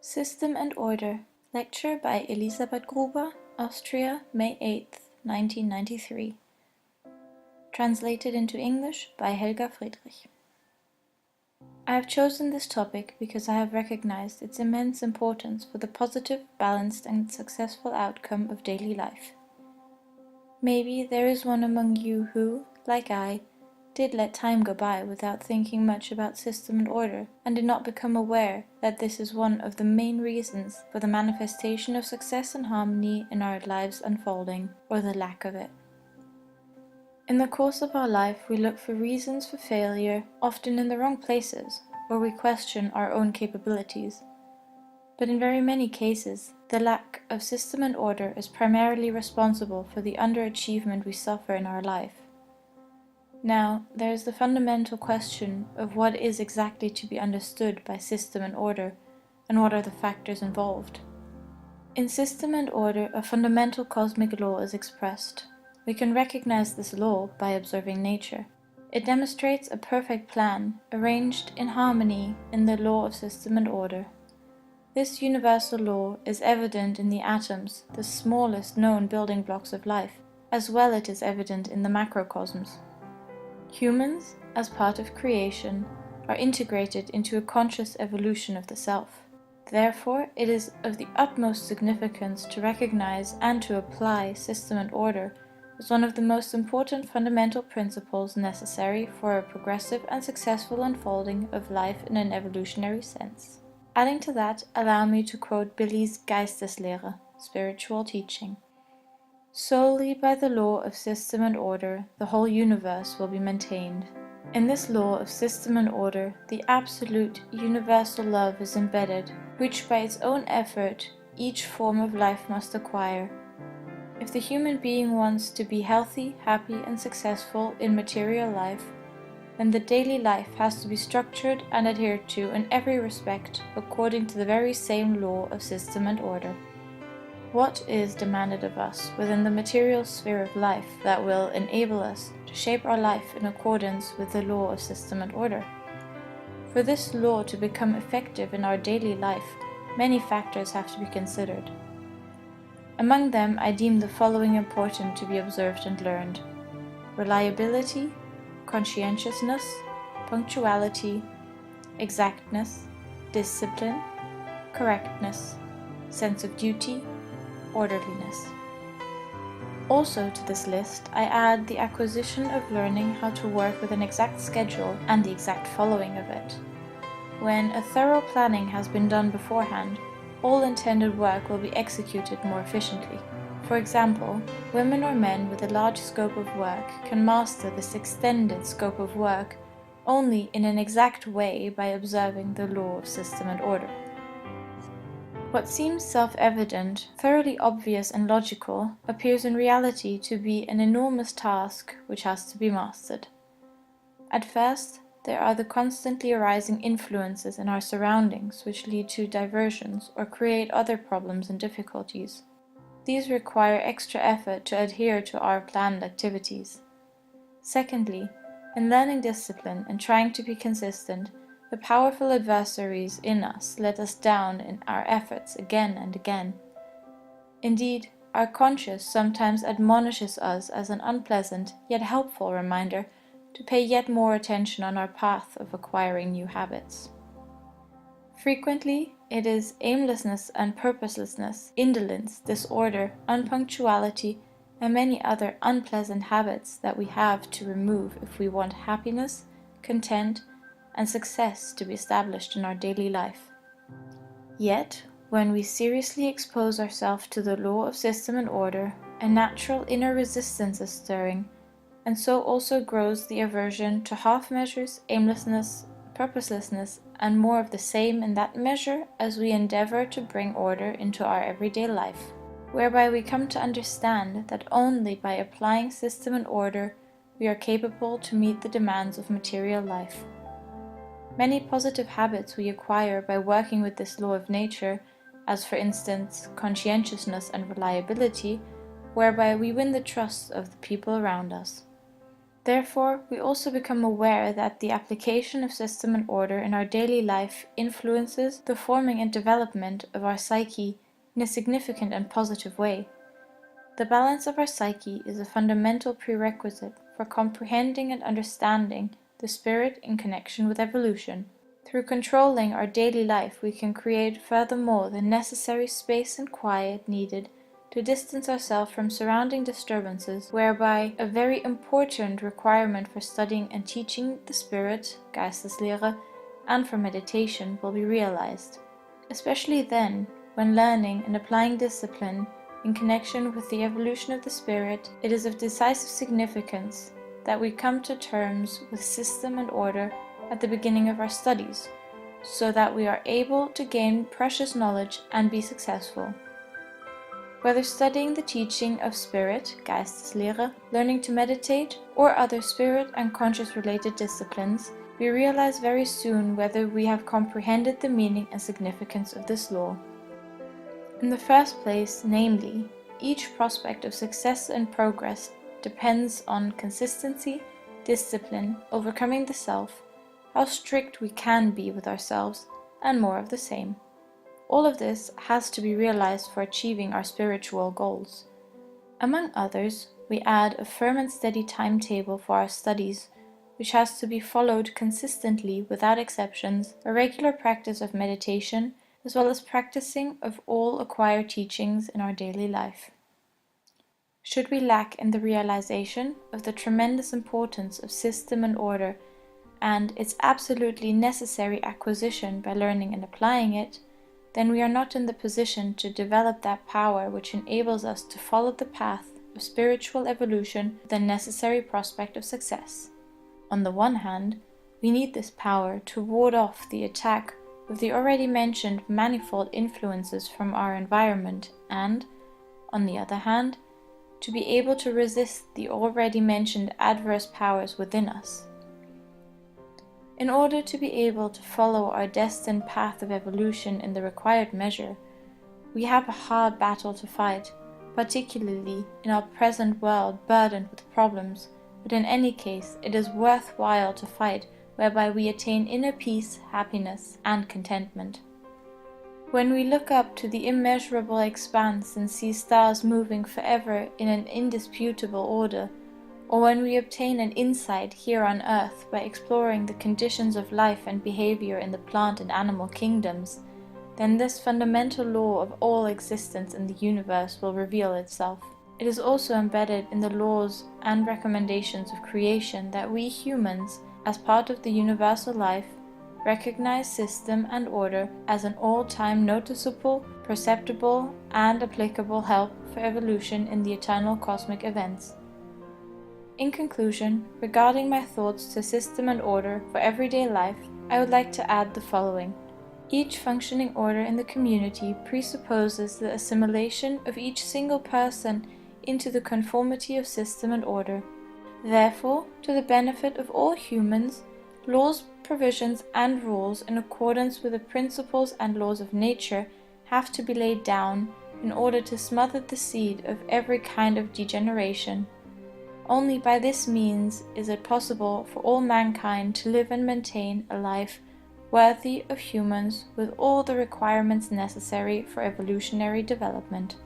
System and Order, lecture by Elisabeth Gruber, Austria, May 8, 1993. Translated into English by Helga Friedrich. I have chosen this topic because I have recognized its immense importance for the positive, balanced, and successful outcome of daily life. Maybe there is one among you who, like I, did let time go by without thinking much about system and order, and did not become aware that this is one of the main reasons for the manifestation of success and harmony in our lives unfolding, or the lack of it. In the course of our life, we look for reasons for failure, often in the wrong places, or we question our own capabilities. But in very many cases, the lack of system and order is primarily responsible for the underachievement we suffer in our life. Now, there is the fundamental question of what is exactly to be understood by system and order, and what are the factors involved. In system and order, a fundamental cosmic law is expressed. We can recognize this law by observing nature. It demonstrates a perfect plan, arranged in harmony in the law of system and order. This universal law is evident in the atoms, the smallest known building blocks of life, as well it is evident in the macrocosms. Humans, as part of creation, are integrated into a conscious evolution of the self. Therefore, it is of the utmost significance to recognize and to apply system and order as one of the most important fundamental principles necessary for a progressive and successful unfolding of life in an evolutionary sense. Adding to that, allow me to quote Billy's Geisteslehre, spiritual teaching. Solely by the law of system and order, the whole universe will be maintained. In this law of system and order, the absolute universal love is embedded, which by its own effort each form of life must acquire. If the human being wants to be healthy, happy, and successful in material life, then the daily life has to be structured and adhered to in every respect according to the very same law of system and order. What is demanded of us within the material sphere of life that will enable us to shape our life in accordance with the law of system and order? For this law to become effective in our daily life, many factors have to be considered. Among them, I deem the following important to be observed and learned: reliability, conscientiousness, punctuality, exactness, discipline, correctness, sense of duty, orderliness. Also to this list, I add the acquisition of learning how to work with an exact schedule and the exact following of it. When a thorough planning has been done beforehand, all intended work will be executed more efficiently. For example, women or men with a large scope of work can master this extended scope of work only in an exact way by observing the law of system and order. What seems self-evident, thoroughly obvious and logical, appears in reality to be an enormous task which has to be mastered. At first, there are the constantly arising influences in our surroundings which lead to diversions or create other problems and difficulties. These require extra effort to adhere to our planned activities. Secondly, in learning discipline and trying to be consistent, the powerful adversaries in us let us down in our efforts again and again. Indeed, our conscience sometimes admonishes us as an unpleasant yet helpful reminder to pay yet more attention on our path of acquiring new habits. Frequently, it is aimlessness and purposelessness, indolence, disorder, unpunctuality, and many other unpleasant habits that we have to remove if we want happiness, content, and success to be established in our daily life. Yet, when we seriously expose ourselves to the law of system and order, a natural inner resistance is stirring, and so also grows the aversion to half measures, aimlessness, purposelessness, and more of the same in that measure as we endeavor to bring order into our everyday life, whereby we come to understand that only by applying system and order we are capable to meet the demands of material life. Many positive habits we acquire by working with this law of nature, as for instance conscientiousness and reliability, whereby we win the trust of the people around us. Therefore, we also become aware that the application of system and order in our daily life influences the forming and development of our psyche in a significant and positive way. The balance of our psyche is a fundamental prerequisite for comprehending and understanding the spirit in connection with evolution. Through controlling our daily life, we can create furthermore the necessary space and quiet needed to distance ourselves from surrounding disturbances, whereby a very important requirement for studying and teaching the spirit, Geisteslehre, and for meditation will be realized. Especially then, when learning and applying discipline in connection with the evolution of the spirit, it is of decisive significance that we come to terms with system and order at the beginning of our studies, so that we are able to gain precious knowledge and be successful. Whether studying the teaching of spirit, Geisteslehre, learning to meditate, or other spirit and conscious related disciplines, we realize very soon whether we have comprehended the meaning and significance of this law. In the first place, namely, each prospect of success and progress depends on consistency, discipline, overcoming the self, how strict we can be with ourselves, and more of the same. All of this has to be realized for achieving our spiritual goals. Among others, we add a firm and steady timetable for our studies, which has to be followed consistently without exceptions, a regular practice of meditation, as well as practicing of all acquired teachings in our daily life. Should we lack in the realization of the tremendous importance of system and order, and its absolutely necessary acquisition by learning and applying it, then we are not in the position to develop that power which enables us to follow the path of spiritual evolution with the necessary prospect of success. On the one hand, we need this power to ward off the attack of the already mentioned manifold influences from our environment and, on the other hand, to be able to resist the already mentioned adverse powers within us. In order to be able to follow our destined path of evolution in the required measure, we have a hard battle to fight, particularly in our present world burdened with problems, but in any case it is worthwhile to fight, whereby we attain inner peace, happiness, and contentment. When we look up to the immeasurable expanse and see stars moving forever in an indisputable order, or when we obtain an insight here on earth by exploring the conditions of life and behavior in the plant and animal kingdoms, then this fundamental law of all existence in the universe will reveal itself. It is also embedded in the laws and recommendations of creation that we humans, as part of the universal life, recognize system and order as an all-time noticeable, perceptible, and applicable help for evolution in the eternal cosmic events. In conclusion, regarding my thoughts to system and order for everyday life, I would like to add the following. Each functioning order in the community presupposes the assimilation of each single person into the conformity of system and order. Therefore, to the benefit of all humans, laws, provisions, and rules in accordance with the principles and laws of nature have to be laid down in order to smother the seed of every kind of degeneration. Only by this means is it possible for all mankind to live and maintain a life worthy of humans with all the requirements necessary for evolutionary development.